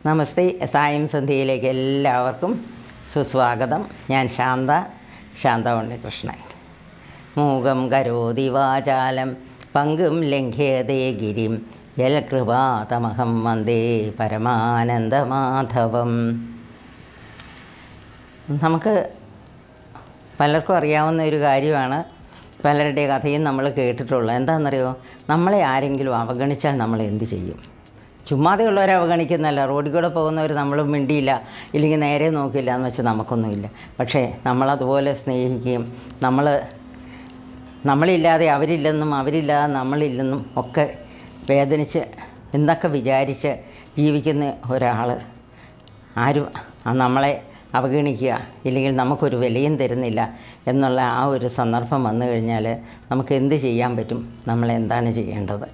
നമസ്തേ. സായം സന്ധ്യയിലേക്ക് എല്ലാവർക്കും സുസ്വാഗതം. ഞാൻ ശാന്ത ഉണ്ണികൃഷ്ണൻ. മൂകം കരോതി വാചാലം പങ്കും ലംഘ്യതേ ഗിരിം യൽ കൃപാതമഹം വന്ദേ പരമാനന്ദമാധവം. നമുക്ക് പലർക്കും അറിയാവുന്ന ഒരു കാര്യമാണ്, പലരുടെ കഥയും നമ്മൾ കേട്ടിട്ടുള്ളത്. എന്താണെന്നറിയോ? നമ്മളെ ആരെങ്കിലും അവഗണിച്ചാൽ നമ്മൾ എന്ത് ചെയ്യും? ചുമ്മാതെ ഉള്ളവരെ അവഗണിക്കുന്നല്ല, റോഡിൽ കൂടെ പോകുന്നവർ നമ്മൾ മിണ്ടിയില്ല, ഇല്ലെങ്കിൽ നേരെ നോക്കില്ല എന്ന് വെച്ചാൽ നമുക്കൊന്നുമില്ല. പക്ഷേ നമ്മളതുപോലെ സ്നേഹിക്കുകയും നമ്മളില്ലാതെ അവരില്ലെന്നും അവരില്ലാതെ നമ്മളില്ലെന്നും ഒക്കെ വേദനിച്ച് എന്തൊക്കെ വിചാരിച്ച് ജീവിക്കുന്ന ഒരാൾ ആരും നമ്മളെ അവഗണിക്കുക, ഇല്ലെങ്കിൽ നമുക്കൊരു വിലയും തരുന്നില്ല എന്നുള്ള ആ ഒരു സന്ദർഭം വന്നു കഴിഞ്ഞാൽ നമുക്ക് എന്ത് ചെയ്യാൻ പറ്റും? നമ്മളെന്താണ് ചെയ്യേണ്ടത്?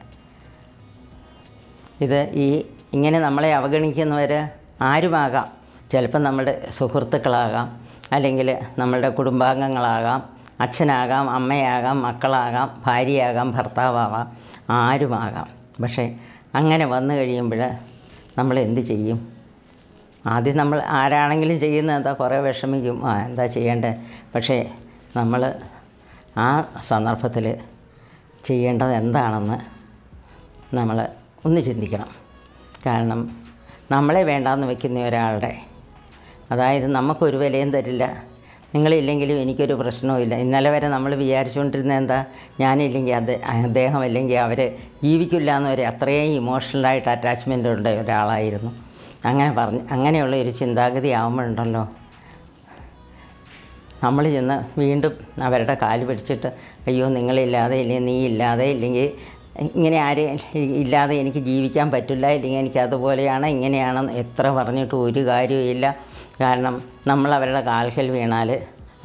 ഇങ്ങനെ നമ്മളെ അവഗണിക്കുന്നവർ ആരുമാകാം. ചിലപ്പോൾ നമ്മുടെ സുഹൃത്തുക്കളാകാം, അല്ലെങ്കിൽ നമ്മളുടെ കുടുംബാംഗങ്ങളാകാം, അച്ഛനാകാം, അമ്മയാകാം, മക്കളാകാം, ഭാര്യയാകാം, ഭർത്താവാകാം, ആരുമാകാം. പക്ഷേ അങ്ങനെ വന്നു കഴിയുമ്പോൾ നമ്മൾ എന്ത് ചെയ്യും? ആദ്യം നമ്മൾ ആരാണെങ്കിലും ചെയ്യുന്നത് എന്താ, കുറേ വിഷമിക്കും, എന്താ ചെയ്യേണ്ടത്. പക്ഷേ നമ്മൾ ആ സന്ദർഭത്തിൽ ചെയ്യേണ്ടത് എന്താണെന്ന് നമ്മൾ ഒന്ന് ചിന്തിക്കണം. കാരണം നമ്മളെ വേണ്ടാന്ന് വയ്ക്കുന്ന ഒരാളുടെ, അതായത് നമുക്കൊരു വിലയും തരില്ല, നിങ്ങളില്ലെങ്കിലും എനിക്കൊരു പ്രശ്നവും ഇല്ല. ഇന്നലെ വരെ നമ്മൾ വിചാരിച്ചുകൊണ്ടിരുന്നത് എന്താ, ഞാനില്ലെങ്കിൽ അദ്ദേഹം അല്ലെങ്കിൽ അവർ ജീവിക്കില്ല എന്നവരെ അത്രയും ഇമോഷണലായിട്ട് അറ്റാച്ച്മെൻ്റ് ഉണ്ട് ഒരാളായിരുന്നു. അങ്ങനെയുള്ള ഒരു ചിന്താഗതി ആകുമ്പോഴുണ്ടല്ലോ, നമ്മൾ ചെന്ന് വീണ്ടും അവരുടെ കാല് പിടിച്ചിട്ട് അയ്യോ നിങ്ങളില്ലാതെ, ഇല്ലെങ്കിൽ നീ ഇല്ലാതെ, ഇല്ലെങ്കിൽ ഇങ്ങനെ ആരും ഇല്ലാതെ എനിക്ക് ജീവിക്കാൻ പറ്റില്ല, ഇല്ലെങ്കിൽ എനിക്ക് അതുപോലെയാണ് ഇങ്ങനെയാണെന്ന് എത്ര പറഞ്ഞിട്ട് ഒരു കാര്യവുമില്ല. കാരണം നമ്മൾ അവരുടെ കാൽക്കൽ വീണാൽ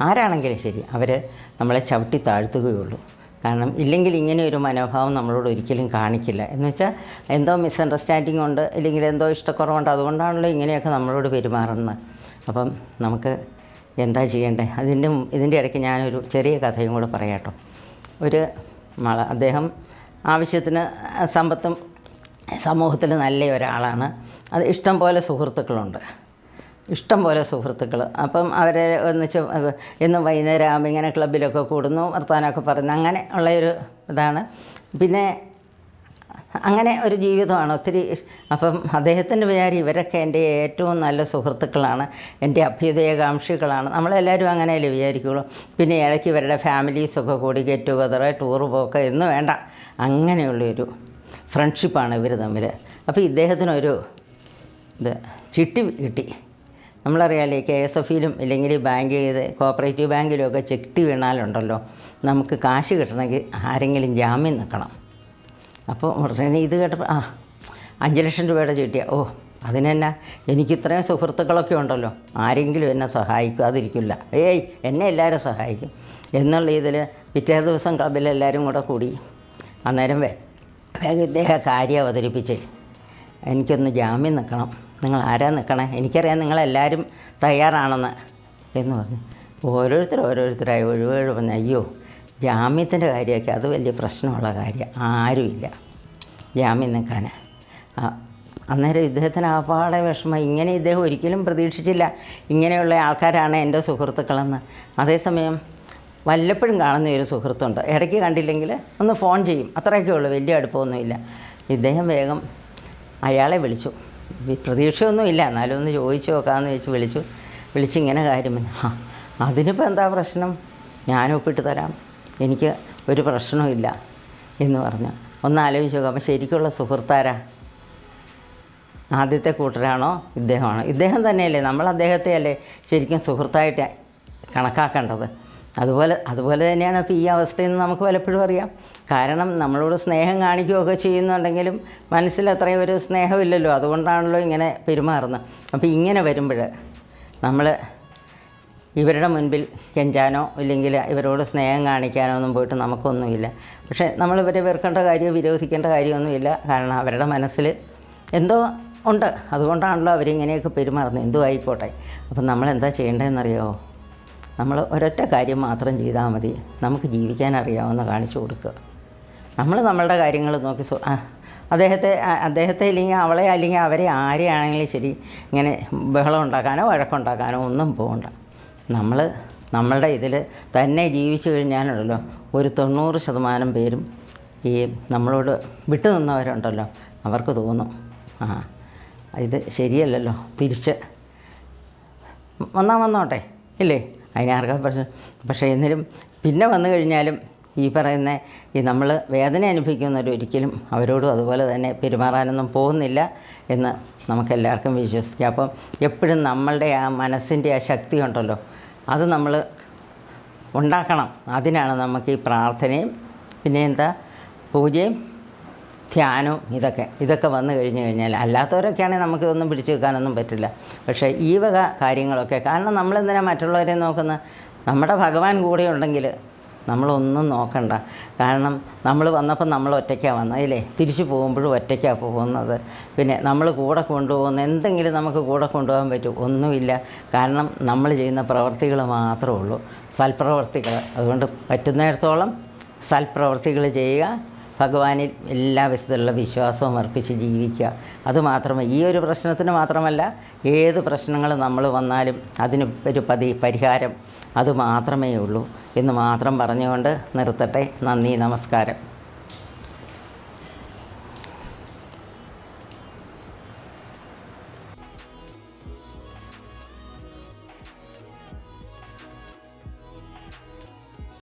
ആരാണെങ്കിലും ശരി അവർ നമ്മളെ ചവിട്ടി താഴ്ത്തുകയുള്ളൂ. കാരണം ഇല്ലെങ്കിൽ ഇങ്ങനെ ഒരു മനോഭാവം നമ്മളോട് ഒരിക്കലും കാണിക്കില്ല. എന്ന് വെച്ചാൽ എന്തോ മിസ്അണ്ടർസ്റ്റാൻഡിങ് ഉണ്ട്, ഇല്ലെങ്കിൽ എന്തോ ഇഷ്ടക്കുറവുണ്ട്, അതുകൊണ്ടാണല്ലോ ഇങ്ങനെയൊക്കെ നമ്മളോട് പെരുമാറുന്നത്. അപ്പം നമുക്ക് എന്താ ചെയ്യേണ്ടത്? ഇതിൻ്റെ ഇടയ്ക്ക് ഞാനൊരു ചെറിയ കഥയും കൂടെ പറയാട്ടോ. അദ്ദേഹം ആവശ്യത്തിന് സമ്പത്തും സമൂഹത്തിൽ നല്ല ഒരാളാണ്. അത് ഇഷ്ടം പോലെ സുഹൃത്തുക്കളുണ്ട്. അപ്പം അവരെ ഒന്നിച്ച് എന്നും വൈകുന്നേരം ആകുമ്പോൾ ഇങ്ങനെ ക്ലബ്ബിലൊക്കെ കൂടുന്നു, വർത്തമാനമൊക്കെ പറയുന്നു, അങ്ങനെ ഉള്ളൊരു ഇതാണ്. പിന്നെ അങ്ങനെ ഒരു ജീവിതമാണ് ഒത്തിരി. അപ്പം അദ്ദേഹത്തിൻ്റെ വിചാരം ഇവരൊക്കെ എൻ്റെ ഏറ്റവും നല്ല സുഹൃത്തുക്കളാണ്, എൻ്റെ അഭ്യുദയകാംക്ഷികളാണ്. നമ്മളെല്ലാവരും അങ്ങനെയല്ലേ വിചാരിക്കുകയുള്ളൂ. പിന്നെ ഇടയ്ക്ക് ഇവരുടെ ഫാമിലീസൊക്കെ കൂടി ഗെറ്റ് ടുഗദർ, ടൂറ് പോക്ക് എന്ന് വേണ്ട, അങ്ങനെയുള്ളൊരു ഫ്രണ്ട്ഷിപ്പാണ് ഇവർ തമ്മിൽ. അപ്പോൾ ഇദ്ദേഹത്തിനൊരു ചിട്ടി കിട്ടി. നമ്മളറിയാമല്ലേ, KSFയിലും ഇല്ലെങ്കിൽ കോപ്പറേറ്റീവ് ബാങ്കിലുമൊക്കെ ചിട്ടി വീണാലുണ്ടല്ലോ, നമുക്ക് കാശ് കിട്ടണമെങ്കിൽ ആരെങ്കിലും ജാമ്യം നിൽക്കണം. അപ്പോൾ ഉടനെ ഇത് കേട്ടപ്പോൾ 5 ലക്ഷം രൂപയുടെ ചിട്ടിയാണ്. അതിനെന്നാ, എനിക്കിത്രയും സുഹൃത്തുക്കളൊക്കെ ഉണ്ടല്ലോ, ആരെങ്കിലും എന്നെ സഹായിക്കാതിരിക്കില്ല, എന്നെ എല്ലാവരും സഹായിക്കും എന്നുള്ള ഇതിൽ പിറ്റേ ദിവസം ക്ലബിലെല്ലാവരും കൂടെ കൂടി. അന്നേരം വേഗം ഇദ്ദേഹം കാര്യം അവതരിപ്പിച്ച്, എനിക്കൊന്ന് ജാമ്യം നിൽക്കണം, നിങ്ങൾ ആരാ നിൽക്കണേ, എനിക്കറിയാം നിങ്ങളെല്ലാവരും തയ്യാറാണെന്ന് എന്ന് പറഞ്ഞു. ഓരോരുത്തരായി ഒഴിവുകൾ പറഞ്ഞു, അയ്യോ ജാമ്യത്തിൻ്റെ കാര്യമൊക്കെ അത് വലിയ പ്രശ്നമുള്ള കാര്യം, ആരുമില്ല ജാമ്യം നിൽക്കാൻ. അന്നേരം ഇദ്ദേഹത്തിന് ആപാടെ വിഷമം. ഇങ്ങനെ ഇദ്ദേഹം ഒരിക്കലും പ്രതീക്ഷിച്ചില്ല ഇങ്ങനെയുള്ള ആൾക്കാരാണ് എൻ്റെ സുഹൃത്തുക്കളെന്ന്. അതേസമയം വല്ലപ്പോഴും കാണുന്ന ഒരു സുഹൃത്തുണ്ട്, ഇടയ്ക്ക് കണ്ടില്ലെങ്കിൽ ഒന്ന് ഫോൺ ചെയ്യും, അത്രയൊക്കെ ഉള്ളൂ, വലിയ അടുപ്പമൊന്നുമില്ല. ഇദ്ദേഹം വേഗം അയാളെ വിളിച്ചു. പ്രതീക്ഷയൊന്നുമില്ല, എന്നാലും ഒന്ന് ചോദിച്ചു നോക്കാമെന്ന് വിളിച്ചിങ്ങനെ കാര്യം. അതിനിപ്പോൾ എന്താ പ്രശ്നം, ഞാൻ ഒപ്പിട്ട് തരാം, എനിക്ക് ഒരു പ്രശ്നവുമില്ല എന്ന് പറഞ്ഞു. ഒന്ന് ആലോചിച്ച് നോക്കാം. അപ്പോൾ ശരിക്കുള്ള സുഹൃത്താരാ? ആദ്യത്തെ കൂട്ടരാണോ ഇദ്ദേഹമാണോ? ഇദ്ദേഹം തന്നെയല്ലേ, നമ്മൾ അദ്ദേഹത്തെ അല്ലേ ശരിക്കും സുഹൃത്തായിട്ട് കണക്കാക്കേണ്ടത്. അതുപോലെ തന്നെയാണ് ഇപ്പോൾ ഈ അവസ്ഥയിൽ നിന്ന് നമുക്ക് പലപ്പോഴും അറിയാം. കാരണം നമ്മളോട് സ്നേഹം കാണിക്കുകയൊക്കെ ചെയ്യുന്നുണ്ടെങ്കിലും മനസ്സിൽ അത്രയും ഒരു സ്നേഹമില്ലല്ലോ, അതുകൊണ്ടാണല്ലോ ഇങ്ങനെ പെരുമാറുന്നത്. അപ്പോൾ ഇങ്ങനെ വരുമ്പോൾ നമ്മൾ ഇവരുടെ മുൻപിൽ കെഞ്ചാനോ ഇല്ലെങ്കിൽ ഇവരോട് സ്നേഹം കാണിക്കാനോ ഒന്നും പോയിട്ട് നമുക്കൊന്നുമില്ല. പക്ഷേ നമ്മളിവരെ വെറുക്കേണ്ട കാര്യമോ വിരോധിക്കേണ്ട കാര്യമൊന്നുമില്ല. കാരണം അവരുടെ മനസ്സിൽ എന്തോ ഉണ്ട്, അതുകൊണ്ടാണല്ലോ അവരിങ്ങനെയൊക്കെ പെരുമാറുന്നത്. എന്തോ ആയിക്കോട്ടെ. അപ്പം നമ്മളെന്താ ചെയ്യേണ്ടതെന്നറിയാമോ? നമ്മൾ ഒരൊറ്റ കാര്യം മാത്രം ചെയ്താൽ മതി, നമുക്ക് ജീവിക്കാൻ അറിയാവുന്ന കാണിച്ചു കൊടുക്കുക. നമ്മളുടെ കാര്യങ്ങൾ നോക്കി അദ്ദേഹത്തെ അല്ലെങ്കിൽ അവളെ അല്ലെങ്കിൽ അവരെ ആരെയാണെങ്കിലും ശരി ഇങ്ങനെ ബഹളം ഉണ്ടാക്കാനോ വഴക്കുണ്ടാക്കാനോ ഒന്നും പോകണ്ട. നമ്മളുടെ ഇതിൽ തന്നെ ജീവിച്ചു കഴിഞ്ഞാലുണ്ടല്ലോ ഒരു 90% പേരും ഈ നമ്മളോട് വിട്ടു നിന്നവരുണ്ടല്ലോ അവർക്ക് തോന്നും ഇത് ശരിയല്ലല്ലോ, തിരിച്ച് വന്നോട്ടെ ഇല്ലേ, അതിനാർക്കാ പ്രശ്നം. പക്ഷേ എന്നിലും പിന്നെ വന്നു കഴിഞ്ഞാലും ഈ പറയുന്ന നമ്മൾ വേദന അനുഭവിക്കുന്നവരൊരിക്കലും അവരോടും അതുപോലെ തന്നെ പെരുമാറാനൊന്നും പോകുന്നില്ല എന്ന് നമുക്കെല്ലാവർക്കും വിശ്വസിക്കാം. അപ്പം എപ്പോഴും നമ്മളുടെ ആ മനസ്സിൻ്റെ ആ ശക്തി ഉണ്ടല്ലോ അത് നമ്മൾ ഉണ്ടാക്കണം. അതിനാണ് നമുക്ക് ഈ പ്രാർത്ഥനയും പിന്നെ പൂജയും ധ്യാനവും ഇതൊക്കെ വന്നു കഴിഞ്ഞാൽ, അല്ലാത്തവരൊക്കെയാണെങ്കിൽ നമുക്കിതൊന്നും പിടിച്ചു വെക്കാനൊന്നും പറ്റില്ല. പക്ഷേ ഈ വക കാര്യങ്ങളൊക്കെ, കാരണം നമ്മളെന്തിനാ മറ്റുള്ളവരെ നോക്കുന്നത്? നമ്മുടെ ഭഗവാൻ കൂടെ ഉണ്ടെങ്കിൽ നമ്മളൊന്നും നോക്കണ്ട. കാരണം നമ്മൾ വന്നപ്പോൾ നമ്മൾ ഒറ്റയ്ക്കാണ് വന്നതില്ലേ, തിരിച്ചു പോകുമ്പോഴും ഒറ്റയ്ക്കാണ് പോകുന്നത്. പിന്നെ നമ്മൾ കൂടെ കൊണ്ടുപോകുന്ന എന്തെങ്കിലും നമുക്ക് കൂടെ കൊണ്ടുപോകാൻ പറ്റും? ഒന്നുമില്ല. കാരണം നമ്മൾ ചെയ്യുന്ന പ്രവർത്തികൾ മാത്രമേ ഉള്ളൂ, സൽപ്രവർത്തികൾ. അതുകൊണ്ട് പറ്റുന്നിടത്തോളം സൽപ്രവർത്തികൾ ചെയ്യുക, ഭഗവാനിൽ എല്ലാ വിധത്തിലുള്ള വിശ്വാസവും അർപ്പിച്ച് ജീവിക്കുക. അതുമാത്രമേ, ഈ ഒരു പ്രശ്നത്തിന് മാത്രമല്ല, ഏത് പ്രശ്നങ്ങൾ നമ്മൾ വന്നാലും അതിന് ഒരു പരിഹാരം അത് മാത്രമേ ഉള്ളൂ എന്ന് മാത്രം പറഞ്ഞുകൊണ്ട് നിർത്തട്ടെ. നന്ദി, നമസ്കാരം.